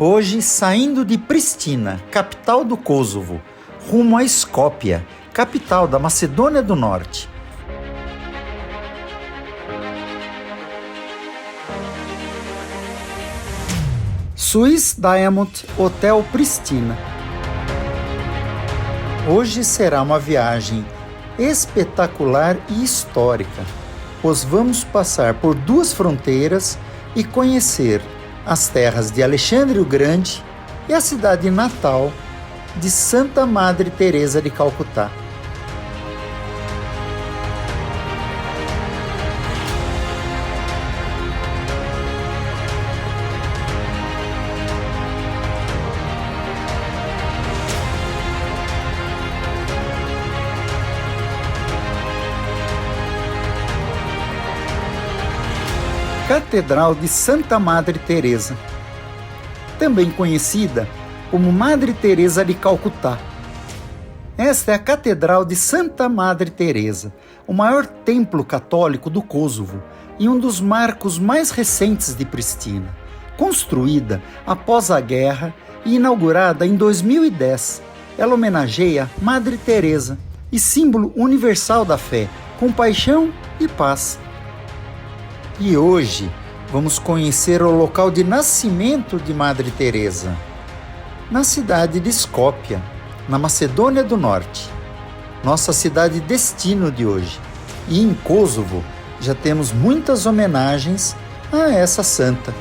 Hoje, saindo de Pristina, capital do Kosovo, rumo a Skopje, capital da Macedônia do Norte. Swiss Diamond Hotel Pristina. Hoje será uma viagem espetacular e histórica, pois vamos passar por duas fronteiras e conhecer as terras de Alexandre o Grande e a cidade natal de Santa Madre Teresa de Calcutá. Catedral de Santa Madre Teresa, também conhecida como Madre Teresa de Calcutá. Esta é a Catedral de Santa Madre Teresa, o maior templo católico do Kosovo e um dos marcos mais recentes de Pristina. Construída após a guerra e inaugurada em 2010, ela homenageia Madre Teresa e símbolo universal da fé, compaixão e paz. E hoje vamos conhecer o local de nascimento de Madre Teresa, na cidade de Skopje, na Macedônia do Norte, nossa cidade destino de hoje. E em Kosovo já temos muitas homenagens a essa santa.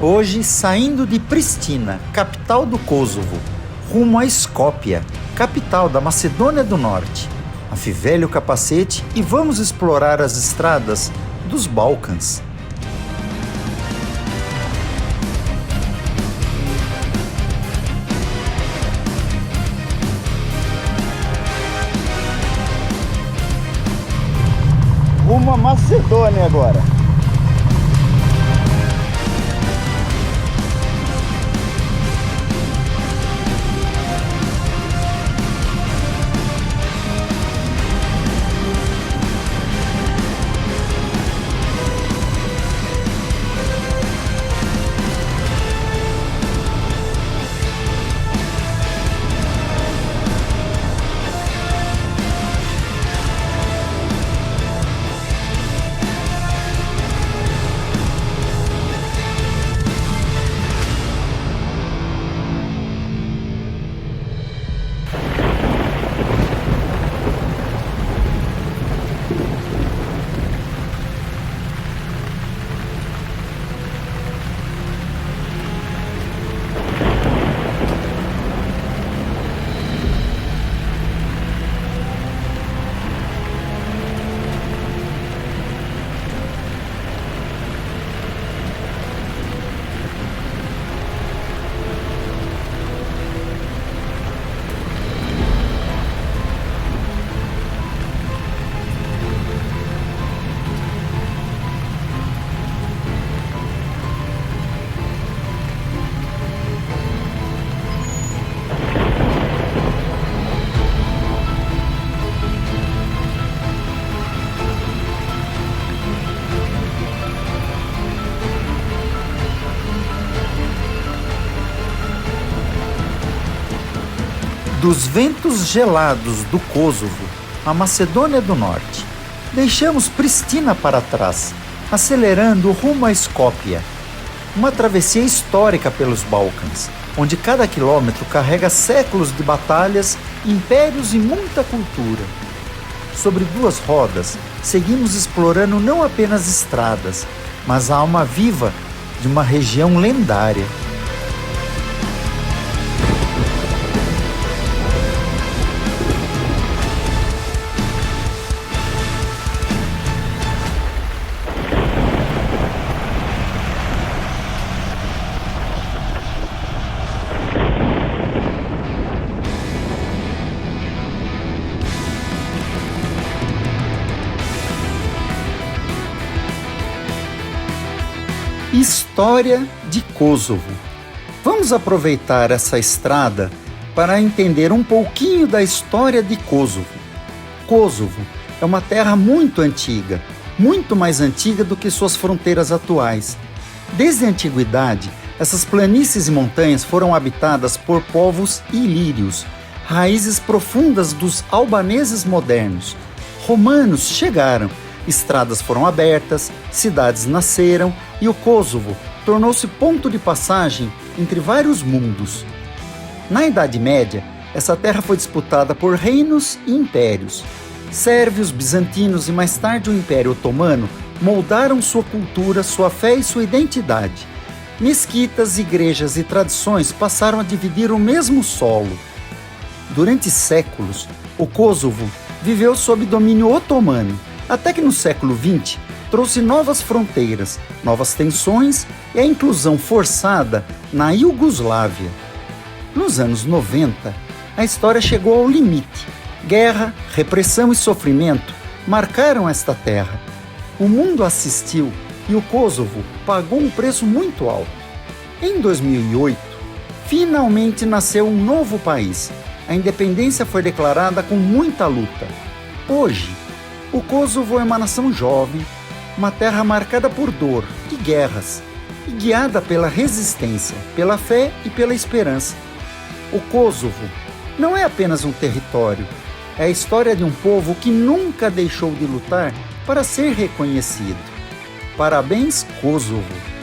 Hoje, saindo de Pristina, capital do Kosovo, rumo a Skopje, capital da Macedônia do Norte. Afivele o capacete e vamos explorar as estradas dos Balcãs. Rumo a Macedônia agora. Dos ventos gelados do Kosovo, a Macedônia do Norte, deixamos Pristina para trás, acelerando rumo a Skopje, uma travessia histórica pelos Balcãs, onde cada quilômetro carrega séculos de batalhas, impérios e muita cultura. Sobre duas rodas, seguimos explorando não apenas estradas, mas a alma viva de uma região lendária. História de Kosovo. Vamos aproveitar essa estrada para entender um pouquinho da história de Kosovo. Kosovo é uma terra muito antiga, muito mais antiga do que suas fronteiras atuais. Desde a antiguidade, essas planícies e montanhas foram habitadas por povos ilírios, raízes profundas dos albaneses modernos. Romanos chegaram, estradas foram abertas, cidades nasceram e o Kosovo tornou-se ponto de passagem entre vários mundos. Na Idade Média, essa terra foi disputada por reinos e impérios. Sérvios, bizantinos e mais tarde o Império Otomano moldaram sua cultura, sua fé e sua identidade. Mesquitas, igrejas e tradições passaram a dividir o mesmo solo. Durante séculos, o Kosovo viveu sob domínio otomano, até que no século XX trouxe novas fronteiras, novas tensões e a inclusão forçada na Iugoslávia. Nos anos 90, a história chegou ao limite. Guerra, repressão e sofrimento marcaram esta terra. O mundo assistiu e o Kosovo pagou um preço muito alto. Em 2008, finalmente nasceu um novo país. A independência foi declarada com muita luta. Hoje, o Kosovo é uma nação jovem, uma terra marcada por dor e guerras, e guiada pela resistência, pela fé e pela esperança. O Kosovo não é apenas um território, é a história de um povo que nunca deixou de lutar para ser reconhecido. Parabéns, Kosovo!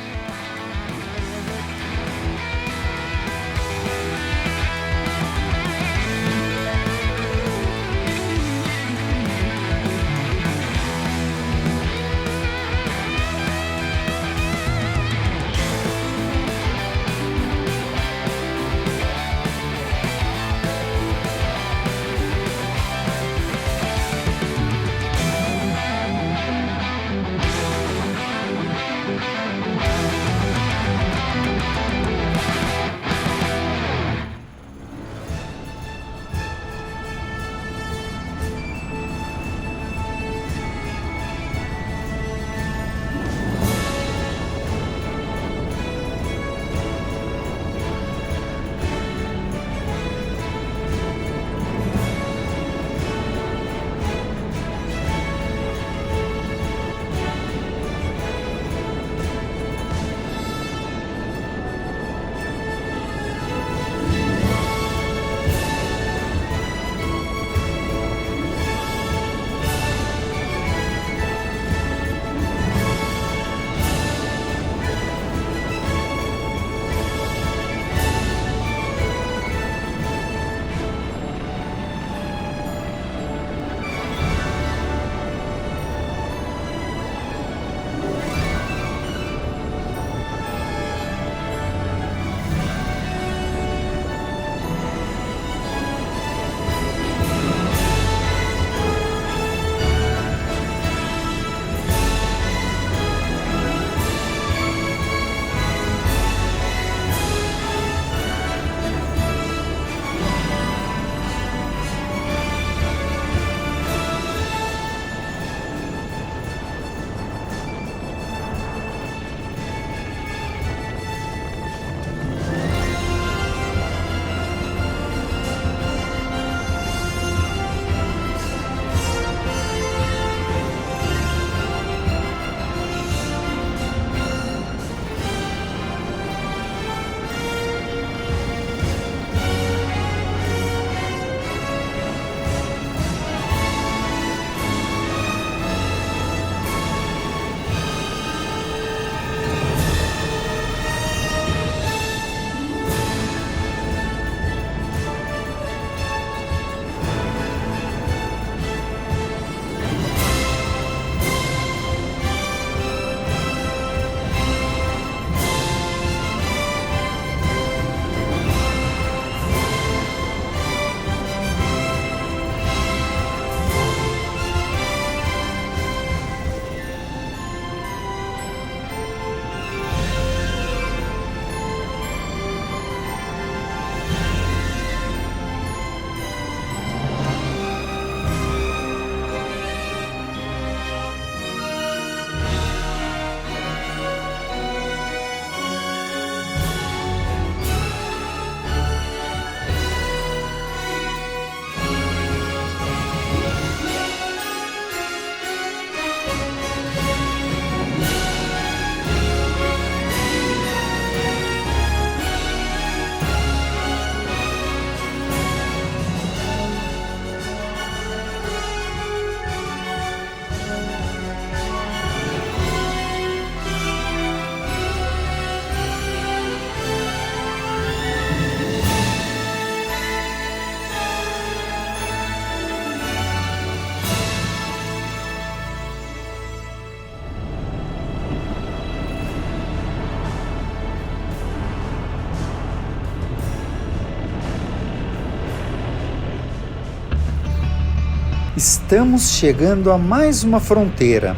Estamos chegando a mais uma fronteira.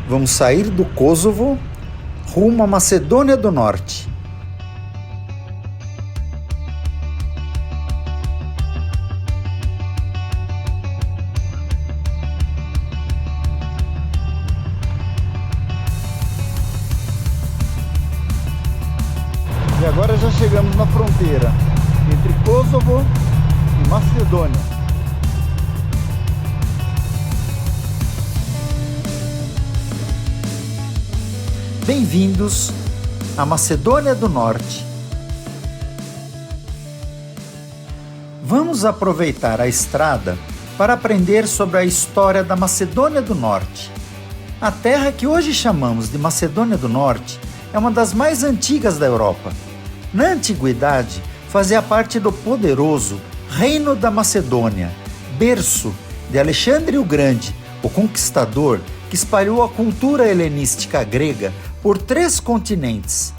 Vamos sair do Kosovo rumo à Macedônia do Norte. E agora já chegamos na fronteira entre Kosovo e Macedônia. Bem-vindos à Macedônia do Norte. Vamos aproveitar a estrada para aprender sobre a história da Macedônia do Norte. A terra que hoje chamamos de Macedônia do Norte é uma das mais antigas da Europa. Na antiguidade, fazia parte do poderoso Reino da Macedônia, berço de Alexandre o Grande, o conquistador que espalhou a cultura helenística grega por 3 continentes.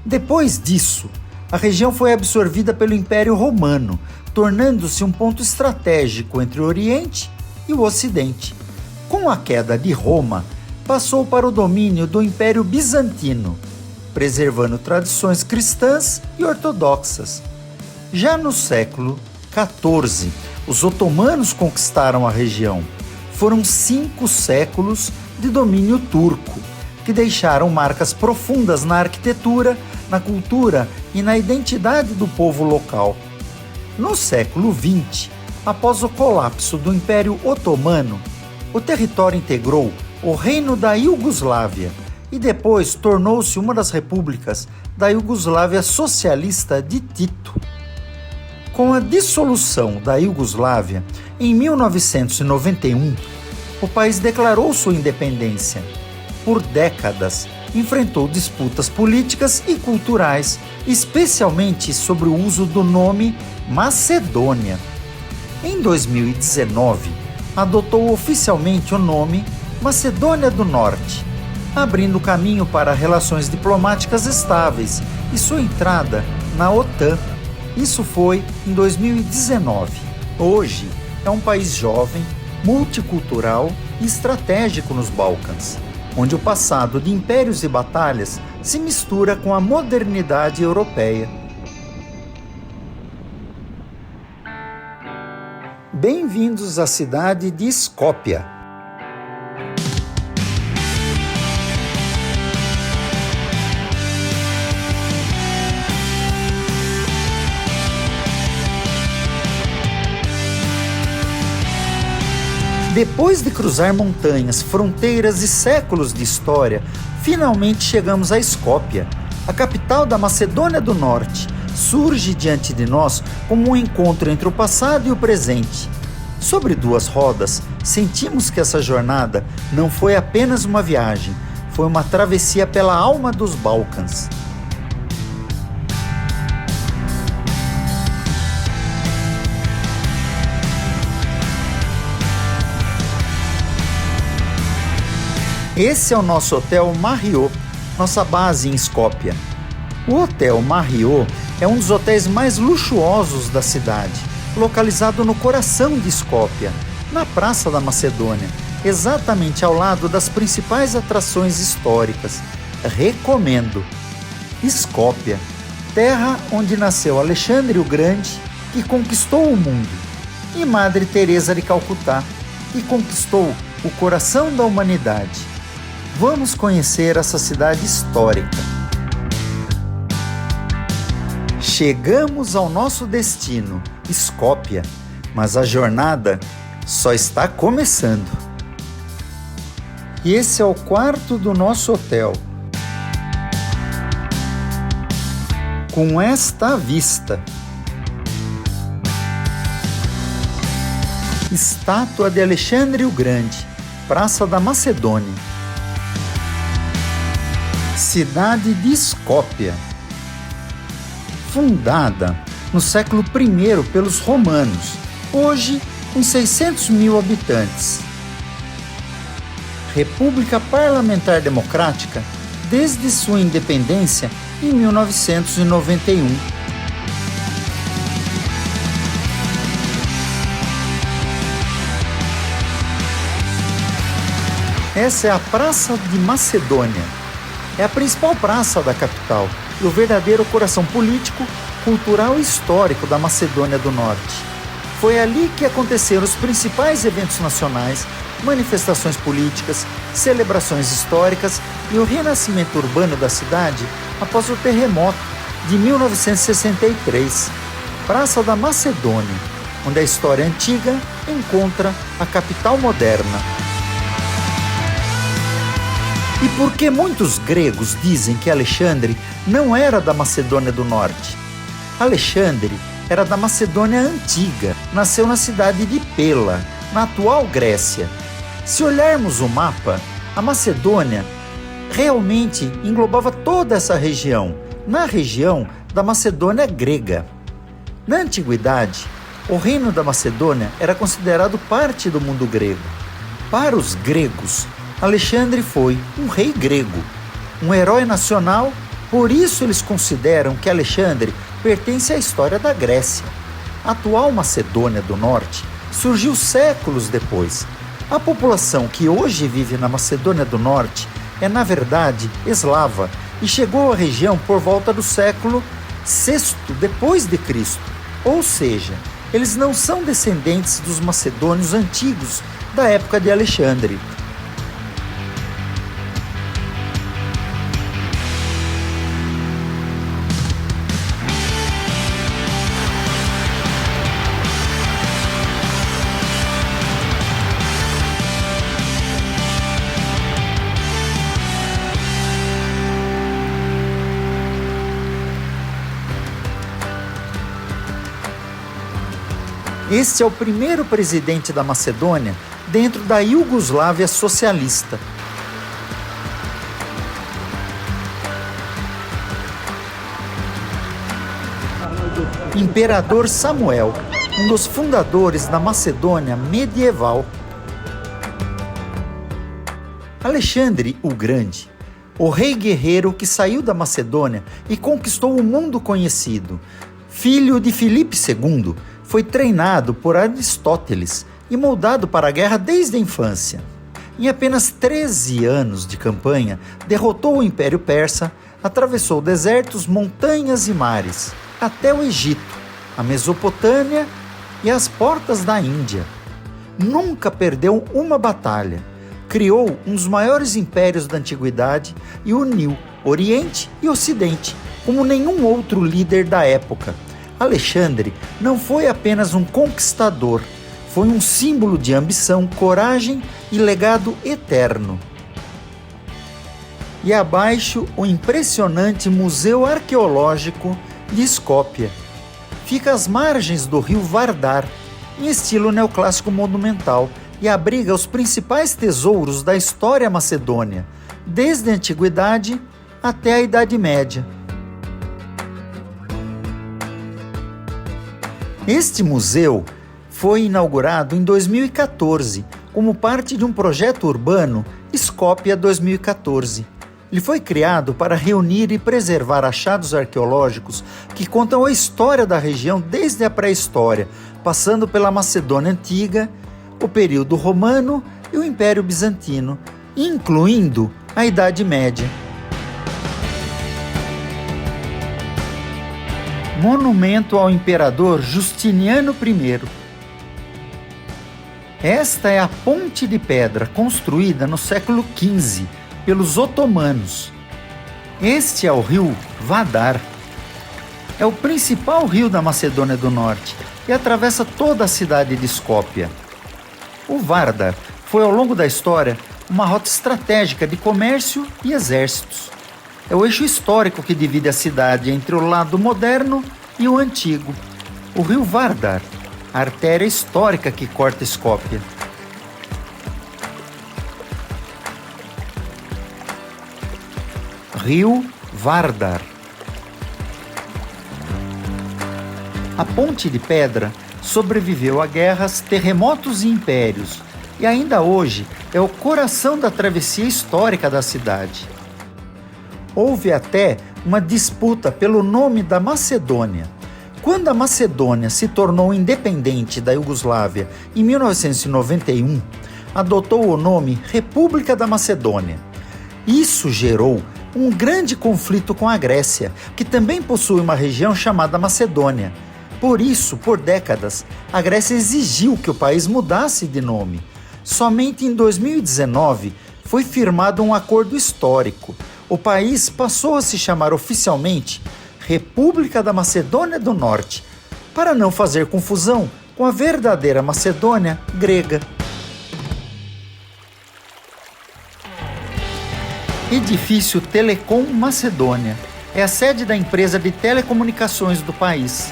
Depois disso, a região foi absorvida pelo Império Romano, tornando-se um ponto estratégico entre o Oriente e o Ocidente. Com a queda de Roma, passou para o domínio do Império Bizantino, preservando tradições cristãs e ortodoxas. Já no século XIV, os otomanos conquistaram a região. Foram 5 séculos de domínio turco, que deixaram marcas profundas na arquitetura, na cultura e na identidade do povo local. No século XX, após o colapso do Império Otomano, o território integrou o Reino da Iugoslávia e depois tornou-se uma das repúblicas da Iugoslávia socialista de Tito. Com a dissolução da Iugoslávia, em 1991, o país declarou sua independência. Por décadas, enfrentou disputas políticas e culturais, especialmente sobre o uso do nome Macedônia. Em 2019, adotou oficialmente o nome Macedônia do Norte, abrindo caminho para relações diplomáticas estáveis e sua entrada na OTAN. Isso foi em 2019. Hoje é um país jovem, multicultural e estratégico nos Balcãs, onde o passado de impérios e batalhas se mistura com a modernidade europeia. Bem-vindos à cidade de Skopje. Depois de cruzar montanhas, fronteiras e séculos de história, finalmente chegamos a Skopje, a capital da Macedônia do Norte. Surge diante de nós como um encontro entre o passado e o presente. Sobre 2 rodas, sentimos que essa jornada não foi apenas uma viagem, foi uma travessia pela alma dos Balcãs. Esse é o nosso Hotel Marriott, nossa base em Skopje. O Hotel Marriott é um dos hotéis mais luxuosos da cidade, localizado no coração de Skopje, na Praça da Macedônia, exatamente ao lado das principais atrações históricas. Recomendo! Skopje, terra onde nasceu Alexandre o Grande, que conquistou o mundo, e Madre Teresa de Calcutá, que conquistou o coração da humanidade. Vamos conhecer essa cidade histórica. Chegamos ao nosso destino, Skopje, mas a jornada só está começando. E esse é o quarto do nosso hotel. Com esta vista. Estátua de Alexandre o Grande, Praça da Macedônia. Cidade de Skopje. Fundada no século I pelos romanos, hoje com 600 mil habitantes. República Parlamentar Democrática desde sua independência em 1991. Essa é a Praça de Macedônia. É a principal praça da capital e o verdadeiro coração político, cultural e histórico da Macedônia do Norte. Foi ali que aconteceram os principais eventos nacionais, manifestações políticas, celebrações históricas e o renascimento urbano da cidade após o terremoto de 1963. Praça da Macedônia, onde a história antiga encontra a capital moderna. E por que muitos gregos dizem que Alexandre não era da Macedônia do Norte? Alexandre era da Macedônia Antiga, nasceu na cidade de Pela, na atual Grécia. Se olharmos o mapa, a Macedônia realmente englobava toda essa região, na região da Macedônia grega. Na antiguidade, o reino da Macedônia era considerado parte do mundo grego. Para os gregos, Alexandre foi um rei grego, um herói nacional, por isso eles consideram que Alexandre pertence à história da Grécia. A atual Macedônia do Norte surgiu séculos depois. A população que hoje vive na Macedônia do Norte é, na verdade, eslava e chegou à região por volta do século VI depois de Cristo. Ou seja, eles não são descendentes dos macedônios antigos da época de Alexandre. Este é o primeiro presidente da Macedônia dentro da Iugoslávia socialista. Imperador Samuel, um dos fundadores da Macedônia medieval. Alexandre o Grande, o rei guerreiro que saiu da Macedônia e conquistou o mundo conhecido, filho de Filipe II, foi treinado por Aristóteles e moldado para a guerra desde a infância. Em apenas 13 anos de campanha, derrotou o Império Persa, atravessou desertos, montanhas e mares, até o Egito, a Mesopotâmia e as portas da Índia. Nunca perdeu uma batalha, criou um dos maiores impérios da antiguidade e uniu Oriente e Ocidente, como nenhum outro líder da época. Alexandre não foi apenas um conquistador, foi um símbolo de ambição, coragem e legado eterno. E abaixo, o impressionante Museu Arqueológico de Skopje. Fica às margens do rio Vardar, em estilo neoclássico monumental, e abriga os principais tesouros da história macedônia, desde a antiguidade até a Idade Média. Este museu foi inaugurado em 2014 como parte de um projeto urbano Skopje 2014. Ele foi criado para reunir e preservar achados arqueológicos que contam a história da região desde a pré-história, passando pela Macedônia Antiga, o período romano e o Império Bizantino, incluindo a Idade Média. Monumento ao Imperador Justiniano I. Esta é a ponte de pedra construída no século XV pelos otomanos. Este é o rio Vardar. É o principal rio da Macedônia do Norte e atravessa toda a cidade de Skopje. O Vardar foi ao longo da história uma rota estratégica de comércio e exércitos. É o eixo histórico que divide a cidade entre o lado moderno e o antigo. O rio Vardar, a artéria histórica que corta Skopje. Rio Vardar. A ponte de pedra sobreviveu a guerras, terremotos e impérios, e ainda hoje é o coração da travessia histórica da cidade. Houve até uma disputa pelo nome da Macedônia. Quando a Macedônia se tornou independente da Iugoslávia em 1991, adotou o nome República da Macedônia. Isso gerou um grande conflito com a Grécia, que também possui uma região chamada Macedônia. Por isso, por décadas, a Grécia exigiu que o país mudasse de nome. Somente em 2019 foi firmado um acordo histórico. O país passou a se chamar oficialmente República da Macedônia do Norte, para não fazer confusão com a verdadeira Macedônia grega. Edifício Telecom Macedônia é a sede da empresa de telecomunicações do país.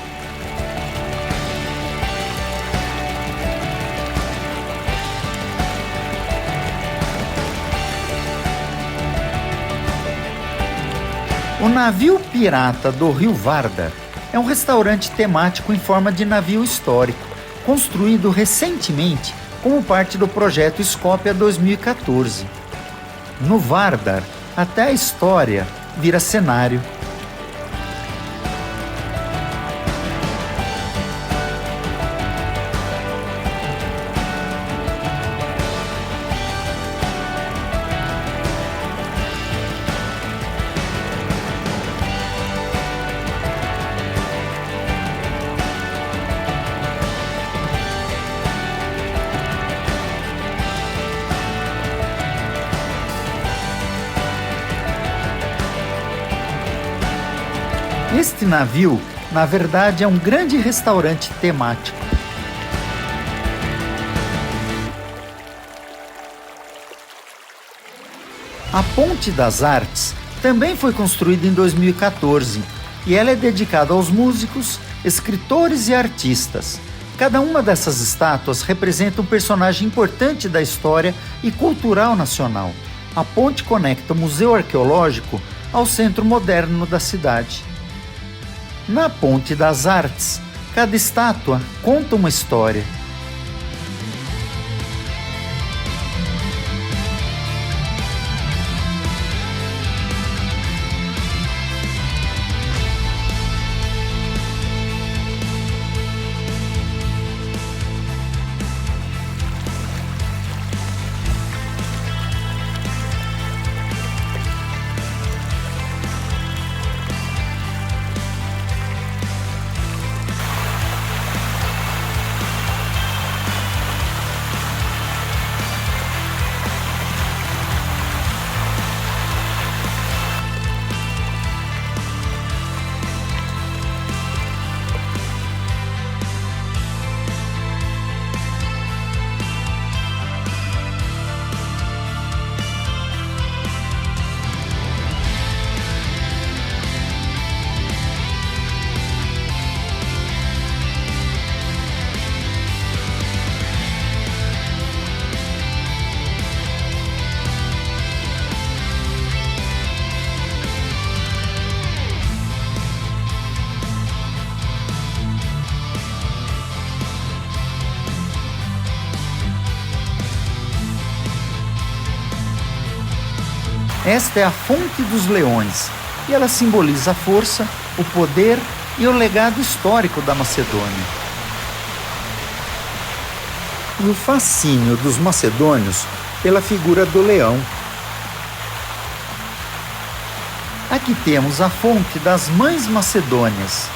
O navio pirata do Rio Vardar é um restaurante temático em forma de navio histórico, construído recentemente como parte do projeto Scopia 2014. No Vardar, até a história vira cenário. Este navio, na verdade, é um grande restaurante temático. A Ponte das Artes também foi construída em 2014 e ela é dedicada aos músicos, escritores e artistas. Cada uma dessas estátuas representa um personagem importante da história e cultural nacional. A ponte conecta o Museu Arqueológico ao centro moderno da cidade. Na Ponte das Artes, cada estátua conta uma história. Esta é a Fonte dos Leões, e ela simboliza a força, o poder e o legado histórico da Macedônia. E o fascínio dos macedônios pela figura do leão. Aqui temos a fonte das Mães Macedônias,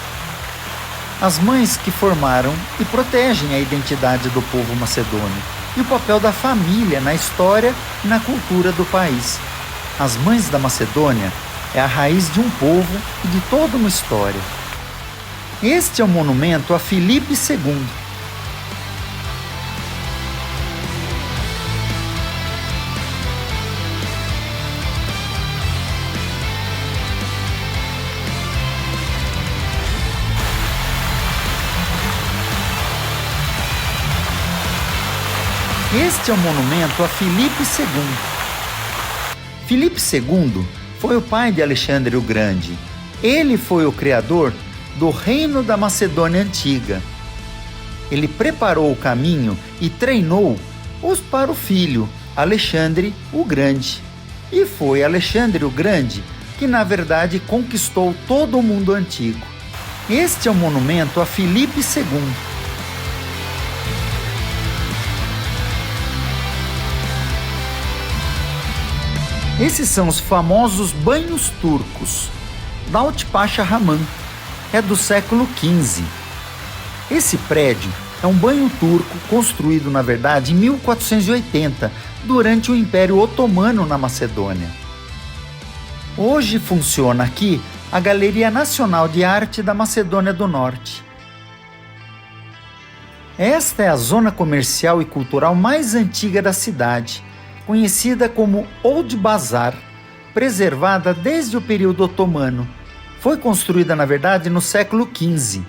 as mães que formaram e protegem a identidade do povo macedônio e o papel da família na história e na cultura do país. As Mães da Macedônia é a raiz de um povo e de toda uma história. Este é o monumento a Filipe II. Este é o monumento a Filipe II. Filipe II foi o pai de Alexandre o Grande. Ele foi o criador do Reino da Macedônia Antiga. Ele preparou o caminho e treinou-os para o filho, Alexandre o Grande. E foi Alexandre o Grande que, na verdade, conquistou todo o mundo antigo. Este é o monumento a Filipe II. Esses são os famosos banhos turcos. Davut Paşa Hamam é do século XV. Esse prédio é um banho turco construído, na verdade, em 1480, durante o Império Otomano na Macedônia. Hoje funciona aqui a Galeria Nacional de Arte da Macedônia do Norte. Esta é a zona comercial e cultural mais antiga da cidade, conhecida como Old Bazar, preservada desde o período otomano. Foi construída, na verdade, no século XV.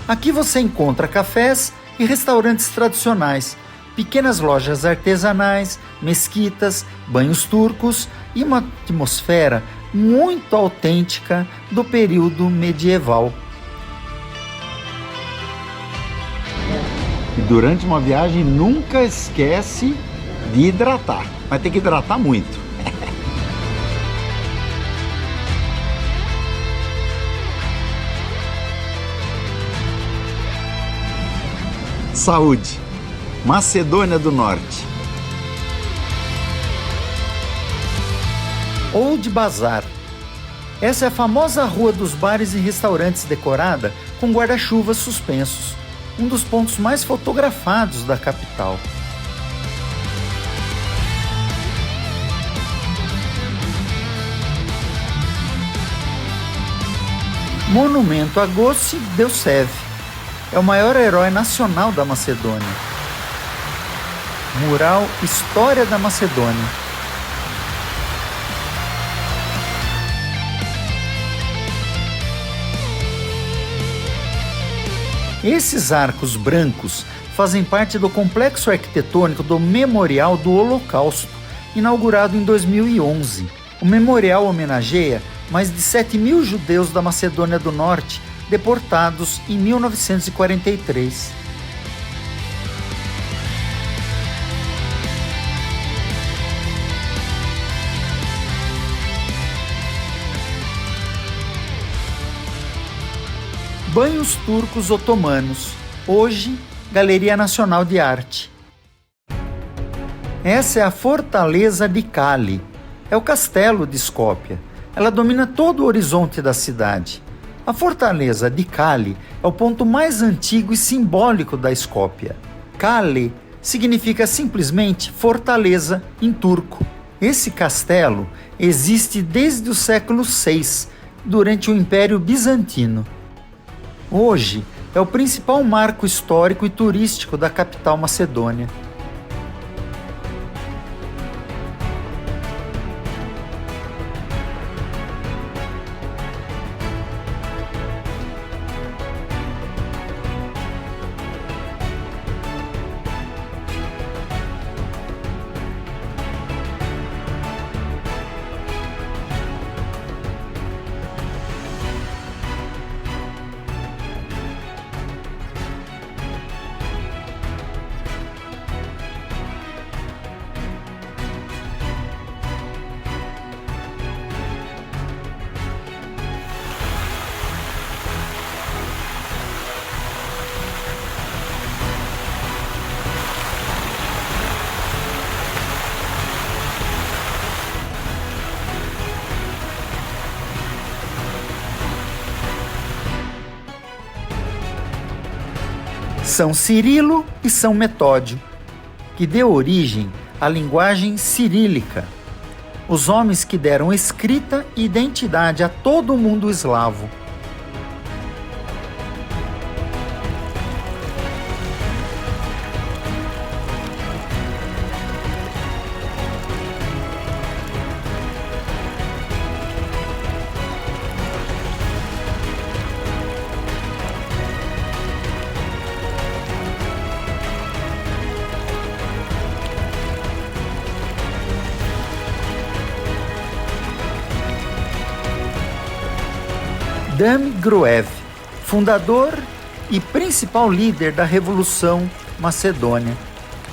Aqui você encontra cafés e restaurantes tradicionais, pequenas lojas artesanais, mesquitas, banhos turcos e uma atmosfera muito autêntica do período medieval. E durante uma viagem nunca esquece de hidratar, mas tem que hidratar muito. Saúde, Macedônia do Norte. Old Bazar. Essa é a famosa rua dos bares e restaurantes decorada com guarda-chuvas suspensos, um dos pontos mais fotografados da capital. Monumento a Gossi Deusev. É o maior herói nacional da Macedônia. Mural História da Macedônia. Esses arcos brancos fazem parte do complexo arquitetônico do Memorial do Holocausto, inaugurado em 2011. O memorial homenageia mais de 7.000 judeus da Macedônia do Norte deportados em 1943. Banhos turcos otomanos, hoje Galeria Nacional de Arte. Essa é a Fortaleza de Kali, é o castelo de Skopje. Ela domina todo o horizonte da cidade. A Fortaleza de Kali é o ponto mais antigo e simbólico da Skopje. Kale significa simplesmente fortaleza em turco. Esse castelo existe desde o século VI, durante o Império Bizantino. Hoje é o principal marco histórico e turístico da capital macedônia. São Cirilo e São Metódio, que deu origem à linguagem cirílica, os homens que deram escrita e identidade a todo o mundo eslavo. Dami Gruev, fundador e principal líder da Revolução Macedônia,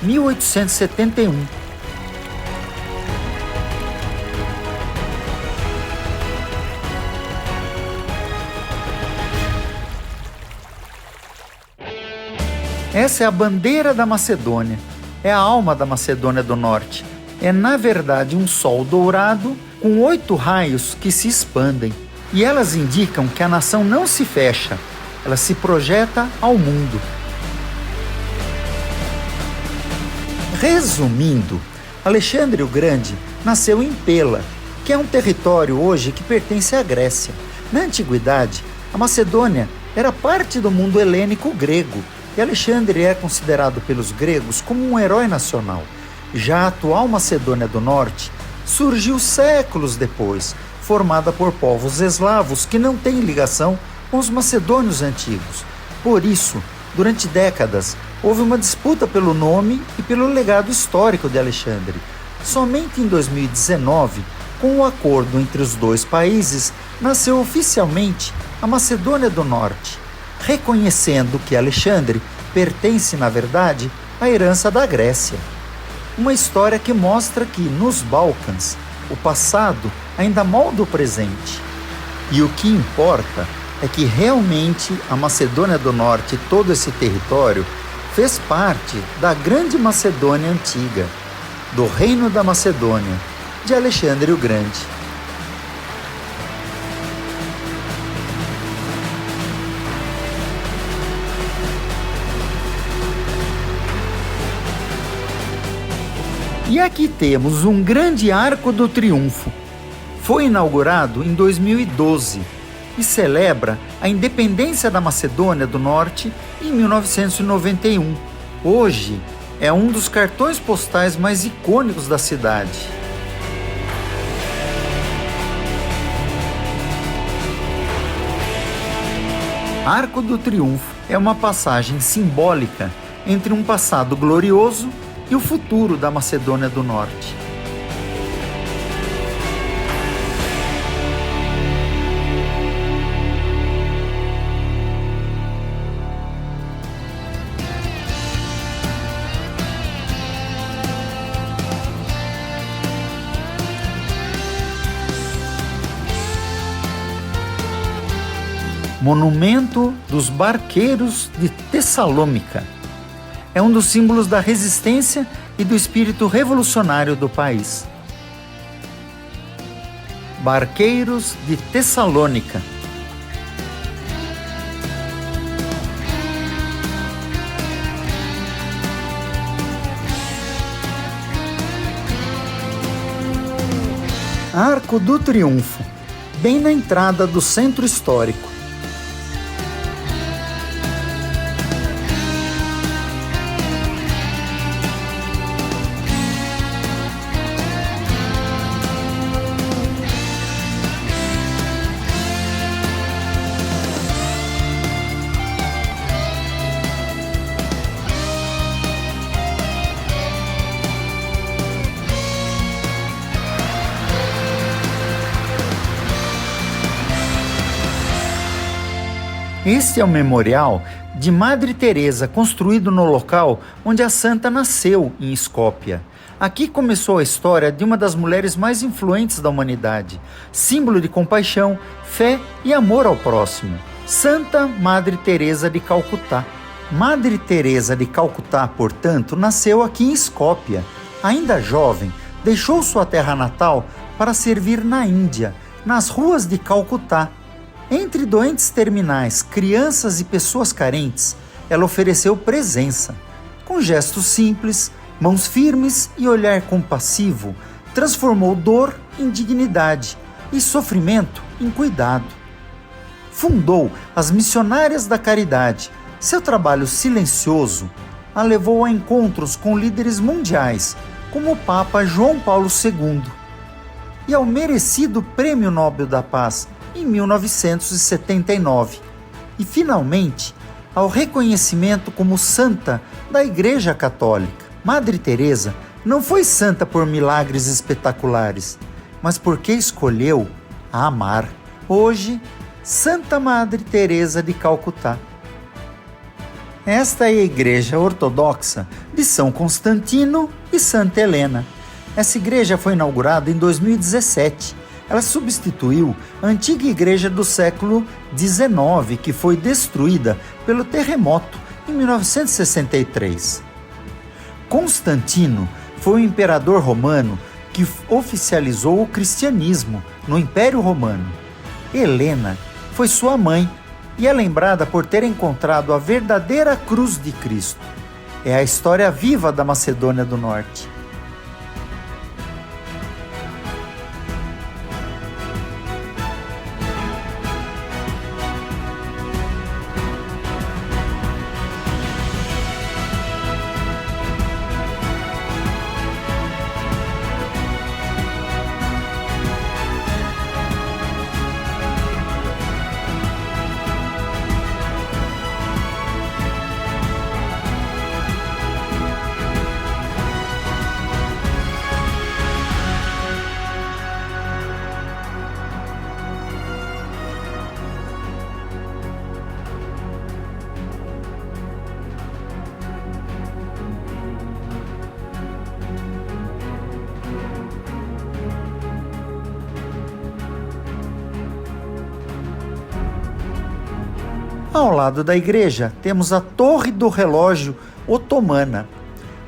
1871. Essa é a bandeira da Macedônia, é a alma da Macedônia do Norte, é na verdade um sol dourado com 8 raios que se expandem. E elas indicam que a nação não se fecha, ela se projeta ao mundo. Resumindo, Alexandre o Grande nasceu em Pela, que é um território hoje que pertence à Grécia. Na antiguidade, a Macedônia era parte do mundo helênico grego, e Alexandre é considerado pelos gregos como um herói nacional. Já a atual Macedônia do Norte surgiu séculos depois, formada por povos eslavos que não têm ligação com os macedônios antigos. Por isso, durante décadas, houve uma disputa pelo nome e pelo legado histórico de Alexandre. Somente em 2019, com o acordo entre os dois países, nasceu oficialmente a Macedônia do Norte, reconhecendo que Alexandre pertence, na verdade, à herança da Grécia. Uma história que mostra que, nos Balcãs, o passado ainda molda o presente. E o que importa é que realmente a Macedônia do Norte, todo esse território, fez parte da Grande Macedônia Antiga, do Reino da Macedônia, de Alexandre o Grande. E aqui temos um grande Arco do Triunfo. Foi inaugurado em 2012 e celebra a independência da Macedônia do Norte em 1991. Hoje é um dos cartões postais mais icônicos da cidade. Arco do Triunfo é uma passagem simbólica entre um passado glorioso e o futuro da Macedônia do Norte. Monumento dos Barqueiros de Tessalônica. É um dos símbolos da resistência e do espírito revolucionário do país. Barqueiros de Tessalônica. Arco do Triunfo, bem na entrada do centro histórico. Este é o memorial de Madre Teresa, construído no local onde a santa nasceu, em Skopje. Aqui começou a história de uma das mulheres mais influentes da humanidade, símbolo de compaixão, fé e amor ao próximo. Santa Madre Teresa de Calcutá. Madre Teresa de Calcutá, portanto, nasceu aqui em Skopje. Ainda jovem, deixou sua terra natal para servir na Índia, nas ruas de Calcutá. Entre doentes terminais, crianças e pessoas carentes, ela ofereceu presença. Com gestos simples, mãos firmes e olhar compassivo, transformou dor em dignidade e sofrimento em cuidado. Fundou as Missionárias da Caridade. Seu trabalho silencioso a levou a encontros com líderes mundiais, como o Papa João Paulo II, e ao merecido Prêmio Nobel da Paz em 1979, e finalmente ao reconhecimento como santa da Igreja Católica. Madre Teresa não foi santa por milagres espetaculares, mas porque escolheu amar. Hoje, Santa Madre Teresa de Calcutá. Esta é a Igreja Ortodoxa de São Constantino e Santa Helena. Essa igreja foi inaugurada em 2017. Ela substituiu a antiga igreja do século XIX, que foi destruída pelo terremoto em 1963. Constantino foi o imperador romano que oficializou o cristianismo no Império Romano. Helena foi sua mãe e é lembrada por ter encontrado a verdadeira cruz de Cristo. É a história viva da Macedônia do Norte. Ao lado da igreja, temos a Torre do Relógio Otomana.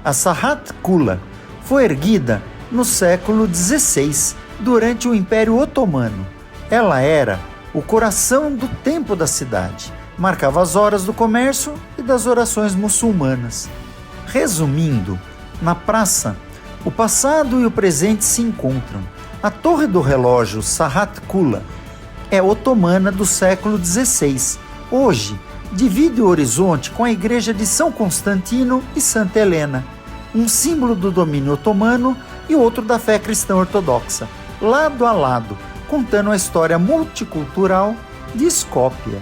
A Sahat Kula foi erguida no século XVI, durante o Império Otomano. Ela era o coração do templo da cidade, marcava as horas do comércio e das orações muçulmanas. Resumindo, na praça, o passado e o presente se encontram. A Torre do Relógio Sahat Kula é otomana do século XVI. Hoje, divide o horizonte com a igreja de São Constantino e Santa Helena, um símbolo do domínio otomano e outro da fé cristã ortodoxa, lado a lado, contando a história multicultural de Skopje.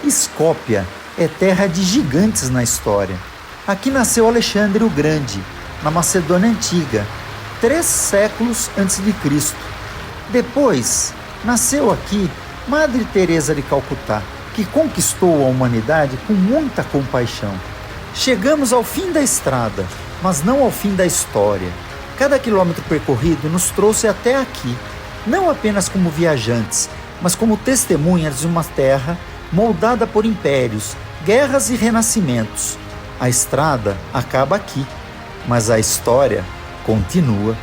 Skopje é terra de gigantes na história. Aqui nasceu Alexandre o Grande, na Macedônia Antiga, 3 séculos antes de Cristo. Depois, nasceu aqui Madre Teresa de Calcutá, que conquistou a humanidade com muita compaixão. Chegamos ao fim da estrada, mas não ao fim da história. Cada quilômetro percorrido nos trouxe até aqui, não apenas como viajantes, mas como testemunhas de uma terra moldada por impérios, guerras e renascimentos. A estrada acaba aqui, mas a história continua.